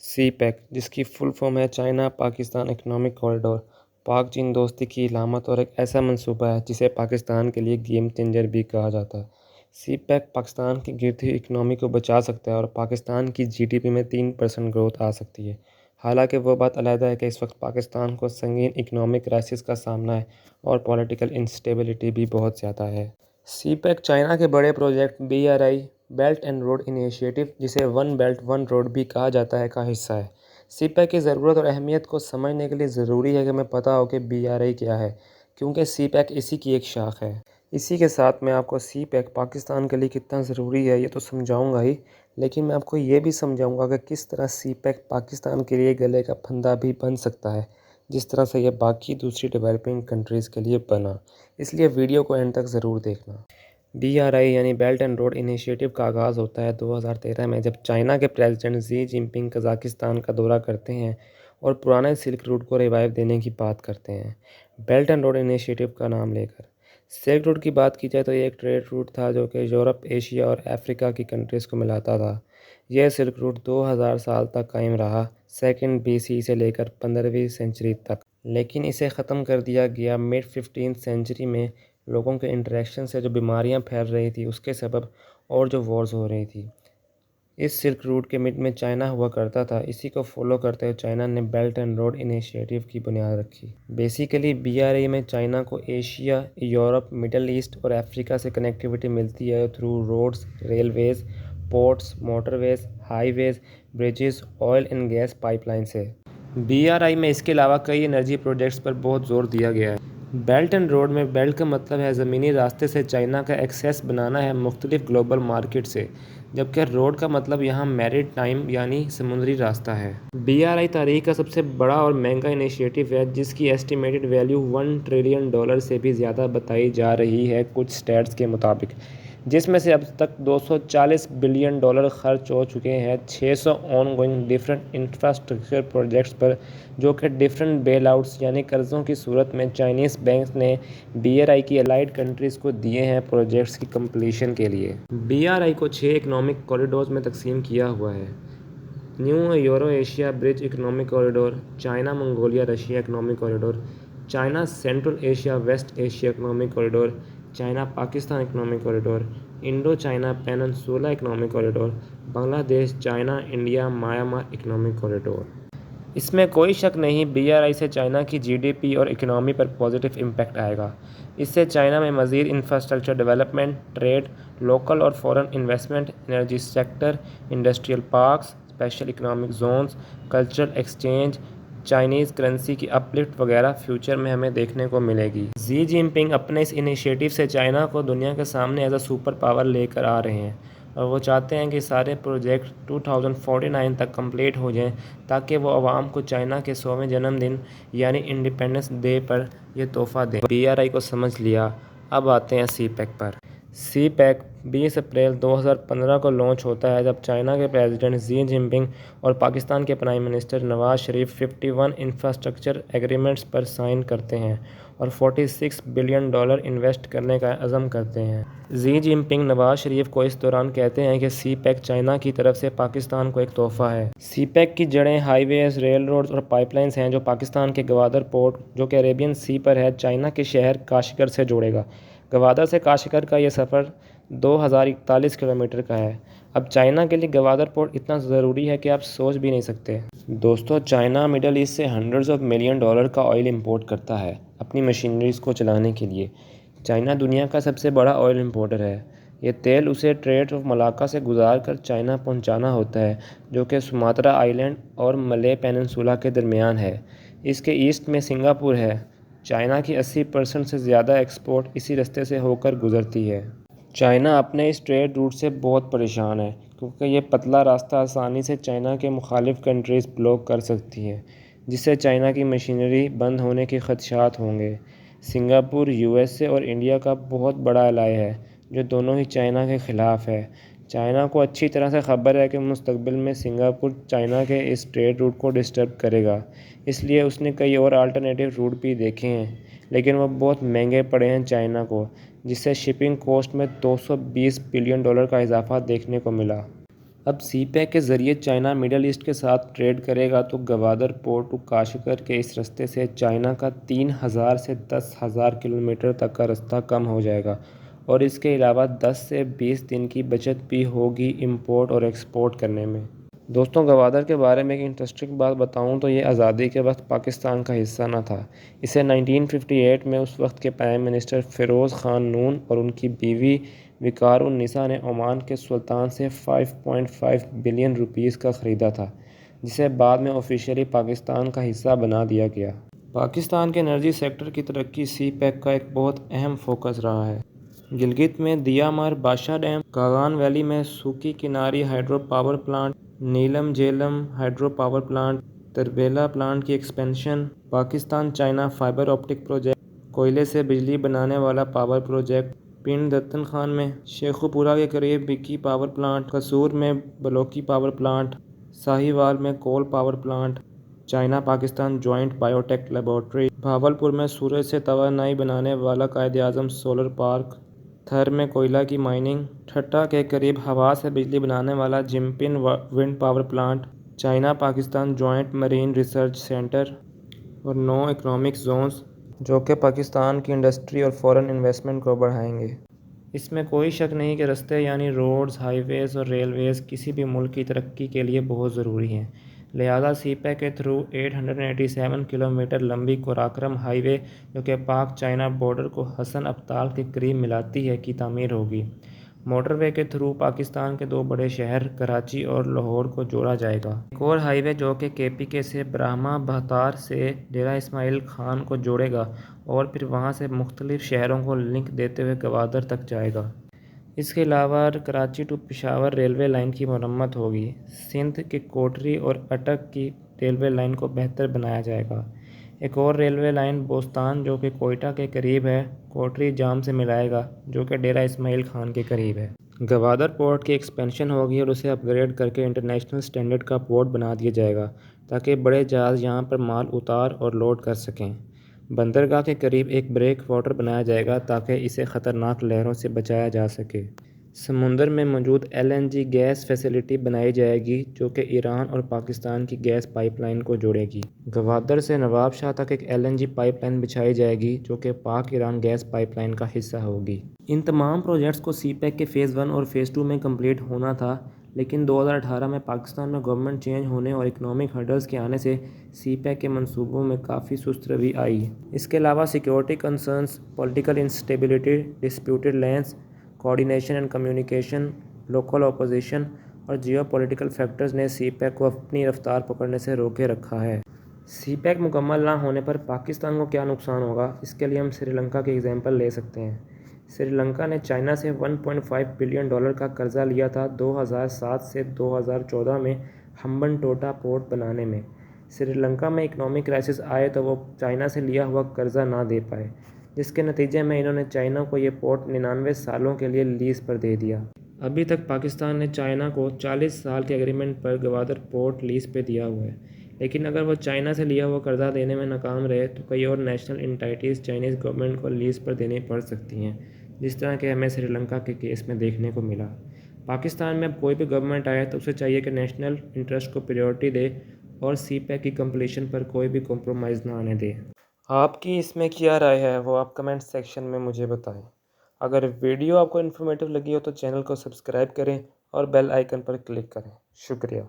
سی pack, جس کی full form ہے چائنا پاکستان اکنامک کوریڈور، پاک چین دوستی کی علامت اور ایک ایسا منصوبہ ہے جسے پاکستان کے لیے گیم چینجر بھی کہا جاتا ہے۔ سی پیک پاکستان کی گرتی ہوئی اکنامی کو بچا سکتا ہے اور پاکستان کی جی ڈی پی میں 3% گروتھ آ سکتی ہے۔ حالانکہ وہ بات علیحدہ ہے کہ اس وقت پاکستان کو سنگین اکنامک کرائسس کا سامنا ہے اور پولیٹیکل انسٹیبلٹی بھی بہت زیادہ ہے۔ سی پیک چائنا کے بڑے project BRI belt and road initiative, جسے ون بیلٹ ون روڈ بھی کہا جاتا ہے، کا حصہ ہے۔ سی پیک کی ضرورت اور اہمیت کو سمجھنے کے لیے ضروری ہے کہ ہمیں پتہ ہو کہ BRI کیا ہے، کیونکہ سی پیک اسی کی ایک شاخ ہے۔ اسی کے ساتھ میں آپ کو سی پیک پاکستان کے لیے کتنا ضروری ہے یہ تو سمجھاؤں گا ہی، لیکن میں آپ کو یہ بھی سمجھاؤں گا کہ کس طرح سی پیک پاکستان کے لیے گلے کا پھندا بھی بن سکتا ہے، جس طرح سے یہ باقی دوسری ڈیولپنگ کنٹریز کے لیے بنا۔ اس لیے ویڈیو کو اینڈ تک ضرور دیکھنا۔ BRI یعنی بیلٹ اینڈ روڈ انیشیٹو کا آغاز ہوتا ہے 2013 میں، جب چائنا کے پریزیڈنٹ زی جن پنگ قزاقستان کا دورہ کرتے ہیں اور پرانے سلک روٹ کو ریوائیو دینے کی بات کرتے ہیں، بیلٹ اینڈ روڈ انیشیٹو کا نام لے کر۔ سلک روٹ کی بات کی جائے تو یہ ایک ٹریڈ روٹ تھا جو کہ یورپ، ایشیا اور افریقہ کی کنٹریز کو ملاتا تھا۔ یہ سلک روٹ 2000 سال تک قائم رہا، سیکنڈ BC سے لے کر 15ویں سینچری تک، لیکن اسے ختم کر دیا گیا مڈ 15th سینچری میں، لوگوں کے انٹریکشن سے جو بیماریاں پھیل رہی تھی اس کے سبب، اور جو وارز ہو رہی تھی۔ اس سلک روٹ کے مڈ میں چائنا ہوا کرتا تھا، اسی کو فالو کرتے ہوئے چائنا نے بیلٹ اینڈ روڈ انیشیٹو کی بنیاد رکھی۔ بیسیکلی BRI میں چائنا کو ایشیا، یورپ، مڈل ایسٹ اور افریقہ سے کنیکٹیوٹی ملتی ہے through roads, railways, ports, motorways, highways, bridges, oil and gas pipeline سے۔ BRI میں اس کے علاوہ کئی انرجی پروجیکٹس پر بہت زور دیا گیا ہے۔ بیلٹ اینڈ روڈ میں بیلٹ کا مطلب ہے زمینی راستے سے چائنا کا ایکسیس بنانا ہے مختلف گلوبل مارکیٹ سے، جبکہ روڈ کا مطلب یہاں میری ٹائم یعنی سمندری راستہ ہے۔ BRI تاریخ کا سب سے بڑا اور مہنگا انیشیٹو ہے، جس کی ایسٹیمیٹڈ ویلیو $1 ٹریلین سے بھی زیادہ بتائی جا رہی ہے کچھ اسٹیٹس کے مطابق، جس میں سے اب تک $240 بلین خرچ ہو چکے ہیں 600 ongoing different infrastructure projects پر، جو کہ ڈیفرنٹ بیل آؤٹس یعنی قرضوں کی صورت میں چائنیز بینکس نے BRI کی الائڈ کنٹریز کو دیے ہیں پروجیکٹس کی کمپلیشن کے لیے۔ BRI کو 6 اکنامک کوریڈورز میں تقسیم کیا ہوا ہے: new Eurasia bridge economic corridor, China Mongolia Russia economic corridor, China central Asia west Asia economic corridor, China Pakistan economic corridor, Indo China peninsula economic corridor, Bangladesh China India Myanmar economic corridor. اس میں کوئی شک نہیں BRI سے China کی GDP اور economy پر positive impact آئے گا۔ اس سے چائنا میں مزید انفراسٹرکچر ڈیولپمنٹ، ٹریڈ، لوکل اور foreign investment, energy sector, industrial parks, special economic zones, cultural exchange, Chinese currency کی اپ لفٹ وغیرہ فیوچر میں ہمیں دیکھنے کو ملے گی۔ زی جن پنگ اپنے اس انیشیٹو سے چائنا کو دنیا کے سامنے ایز اے سپر پاور لے کر آ رہے ہیں، اور وہ چاہتے ہیں کہ سارے پروجیکٹ 2049 تک کمپلیٹ ہو جائیں تاکہ وہ عوام کو چائنا کے 100ویں جنم دن یعنی انڈیپینڈنس ڈے پر یہ تحفہ دیں۔ BRI کو سمجھ لیا، اب آتے ہیں سی پیک پر۔ سی پیک 20 اپریل 2015 کو لانچ ہوتا ہے، جب چائنا کے پریزیڈنٹ زی جن پنگ اور پاکستان کے prime minister Nawaz Sharif 51 infrastructure agreements پر سائن کرتے ہیں اور $46 بلین انویسٹ کرنے کا عزم کرتے ہیں۔ زی جن پنگ نواز شریف کو اس دوران کہتے ہیں کہ سی پیک چائنا کی طرف سے پاکستان کو ایک تحفہ ہے۔ سی پیک کی جڑیں ہائی ویز، ریل روڈز اور پائپ لائنز ہیں، جو پاکستان کے گوادر پورٹ، جو کہ عربین سی پر ہے، چائنا کے شہر کاشغر سے جوڑے گا۔ گوادر سے کاشغر کا یہ سفر 2041 کلومیٹر کا ہے۔ اب چائنا کے لیے گوادر پورٹ اتنا ضروری ہے کہ آپ سوچ بھی نہیں سکتے۔ دوستو، چائنا مڈل ایسٹ سے ہنڈریڈز آف ملین ڈالر کا آئل امپورٹ کرتا ہے اپنی مشینریز کو چلانے کے لیے۔ چائنا دنیا کا سب سے بڑا آئل امپورٹر ہے۔ یہ تیل اسے اسٹریٹ آف ملاکا سے گزار کر چائنا پہنچانا ہوتا ہے، جو کہ سماترا آئی لینڈ اور ملے پیننسولا کے درمیان ہے۔ اس کے ایسٹ میں سنگاپور ہے۔ چائنا کی 80% سے زیادہ ایکسپورٹ اسی رستے سے ہو کر گزرتی ہے۔ چائنا اپنے اس ٹریڈ روٹ سے بہت پریشان ہے، کیونکہ یہ پتلا راستہ آسانی سے چائنا کے مخالف کنٹریز بلاک کر سکتی ہیں، جس سے چائنا کی مشینری بند ہونے کے خدشات ہوں گے۔ سنگاپور USA اور انڈیا کا بہت بڑا الائے ہے، جو دونوں ہی چائنا کے خلاف ہے۔ چائنا کو اچھی طرح سے خبر ہے کہ مستقبل میں سنگاپور چائنا کے اس ٹریڈ روٹ کو ڈسٹرب کرے گا، اس لیے اس نے کئی اور آلٹرنیٹیو روٹ بھی دیکھے ہیں، لیکن وہ بہت مہنگے پڑے ہیں چائنا کو، جس سے شپنگ کاسٹ میں $220 بلین کا اضافہ دیکھنے کو ملا۔ اب سی پیک کے ذریعے چائنا مڈل ایسٹ کے ساتھ ٹریڈ کرے گا تو گوادر پورٹ ٹو کاشغر کے اس رستے سے چائنا کا 3,000 سے 10,000 کلومیٹر تک کا رستہ کم ہو جائے گا، اور اس کے علاوہ 10 سے 20 دن کی بچت بھی ہوگی امپورٹ اور ایکسپورٹ کرنے میں۔ دوستوں، گوادر کے بارے میں ایک انٹرسٹنگ بات بتاؤں تو یہ آزادی کے وقت پاکستان کا حصہ نہ تھا۔ اسے 1958 میں اس وقت کے پرائم منسٹر فیروز خان نون اور ان کی بیوی وقار النساء نے عمان کے سلطان سے 5.5 بلین روپیز کا خریدا تھا، جسے بعد میں آفیشیلی پاکستان کا حصہ بنا دیا گیا۔ پاکستان کے انرجی سیکٹر کی ترقی سی پیک کا ایک بہت اہم فوکس رہا ہے۔ گلگت میں دیامار بادشاہ ڈیم، کاغان ویلی میں Suki Kinari hydro power plant, Neelum Jhelum hydro power plant, Tarbela plant کی expansion, Pakistan China fibre optic project, کوئلے سے بجلی بنانے والا پاور پروجیکٹ، پنڈ دتن خان میں شیخوپورہ کے قریب بکی پاور پلانٹ، قصور میں بلوکی پاور پلانٹ، ساہیوال میں coal power plant, China Pakistan joint biotech laboratory, Bahawalpur میں سورج سے توانائی بنانے والا قائد اعظم سولر پارک، تھر میں کوئلہ کی مائننگ، ٹھٹہ کے قریب ہوا سے بجلی بنانے والا Jhimpir wind power plant, China Pakistan joint marine research centre, اور 9 اکنامک زونز جو کہ پاکستان کی انڈسٹری اور فورن انویسٹمنٹ کو بڑھائیں گے۔ اس میں کوئی شک نہیں کہ رستے یعنی روڈز، ہائی ویز اور ریلویز کسی بھی ملک کی ترقی کے لیے بہت ضروری ہیں۔ لہٰذا سی پیک کے تھرو 887 کلومیٹر لمبی قراقرم ہائی وے، جو کہ پاک چائنا بارڈر کو حسن ابتال کے قریب ملاتی ہے، کی تعمیر ہوگی۔ موٹر وے کے تھرو پاکستان کے 2 بڑے شہر کراچی اور لاہور کو جوڑا جائے گا۔ ایک اور ہائی وے جو کہ کے پی کے سے برہما بہتار سے ڈیرہ اسماعیل خان کو جوڑے گا اور پھر وہاں سے مختلف شہروں کو لنک دیتے ہوئے گوادر تک جائے گا۔ اس کے علاوہ Karachi to Peshawar railway line کی مرمت ہوگی۔ سندھ کے کوٹری اور اٹک کی ریلوے لائن کو بہتر بنایا جائے گا۔ ایک اور ریلوے لائن بوستان جو کہ کوئٹہ کے قریب ہے، کوٹری جام سے ملائے گا، جو کہ ڈیرہ اسماعیل خان کے قریب ہے۔ گوادر پورٹ کی ایکسپینشن ہوگی اور اسے اپ گریڈ کرکے انٹرنیشنل سٹینڈرڈ کا پورٹ بنا دیا جائے گا تاکہ بڑے جہاز یہاں پر مال اتار اور لوڈ کر سکیں۔ بندرگاہ کے قریب ایک بریک واٹر بنایا جائے گا تاکہ اسے خطرناک لہروں سے بچایا جا سکے۔ سمندر میں موجود L N G gas facility بنائی جائے گی جو کہ ایران اور پاکستان کی گیس پائپ لائن کو جوڑے گی۔ گوادر سے نواب شاہ تک ایک L N G pipeline بچھائی جائے گی جو کہ پاک ایران گیس پائپ لائن کا حصہ ہوگی۔ ان تمام پروجیکٹس کو سی پیک کے فیز 1 اور فیز 2 میں کمپلیٹ ہونا تھا، لیکن 2018 میں پاکستان میں گورنمنٹ چینج ہونے اور اکنامک ہرڈلز کے آنے سے سی پیک کے منصوبوں میں کافی سست روی آئی۔ اس کے علاوہ security concerns, political instability, disputed lands, coordination and communication, local opposition اور جیو پولیٹیکل فیکٹرز نے سی پیک کو اپنی رفتار پکڑنے سے روکے رکھا ہے۔ سی پیک مکمل نہ ہونے پر پاکستان کو کیا نقصان ہوگا، اس کے لیے ہم سری لنکا کی ایگزامپل لے سکتے ہیں۔ سری لنکا نے چائنا سے $1.5 بلین کا قرضہ لیا تھا 2007 سے 2014 میں ہمبن ٹوٹا پورٹ بنانے میں۔ سری لنکا میں اکنامک کرائسس آئے تو وہ چائنا سے لیا ہوا قرضہ نہ دے پائے، جس کے نتیجے میں انہوں نے چائنا کو یہ پورٹ 99 سالوں کے لیے لیز پر دے دیا۔ ابھی تک پاکستان نے چائنا کو 40 سال کے ایگریمنٹ پر گوادر پورٹ لیز پہ دیا ہوا ہے، لیکن اگر وہ چائنا سے لیا ہوا قرضہ دینے میں ناکام رہے تو کئی اور نیشنل انٹائٹیز چائنیز گورنمنٹ کو لیز پر دینی پڑ سکتی ہیں، جس طرح کہ ہمیں سری لنکا کے کیس میں دیکھنے کو ملا۔ پاکستان میں اب کوئی بھی گورنمنٹ آئے تو اسے چاہیے کہ نیشنل انٹرسٹ کو پریورٹی دے اور سی پیک کی کمپلیشن پر کوئی بھی کمپرومائز نہ آنے دے۔ آپ کی اس میں کیا رائے ہے وہ آپ کمنٹ سیکشن میں مجھے بتائیں۔ اگر ویڈیو آپ کو انفارمیٹیو لگی ہو تو چینل کو سبسکرائب کریں اور بیل آئیکن پر کلک کریں۔ شکریہ۔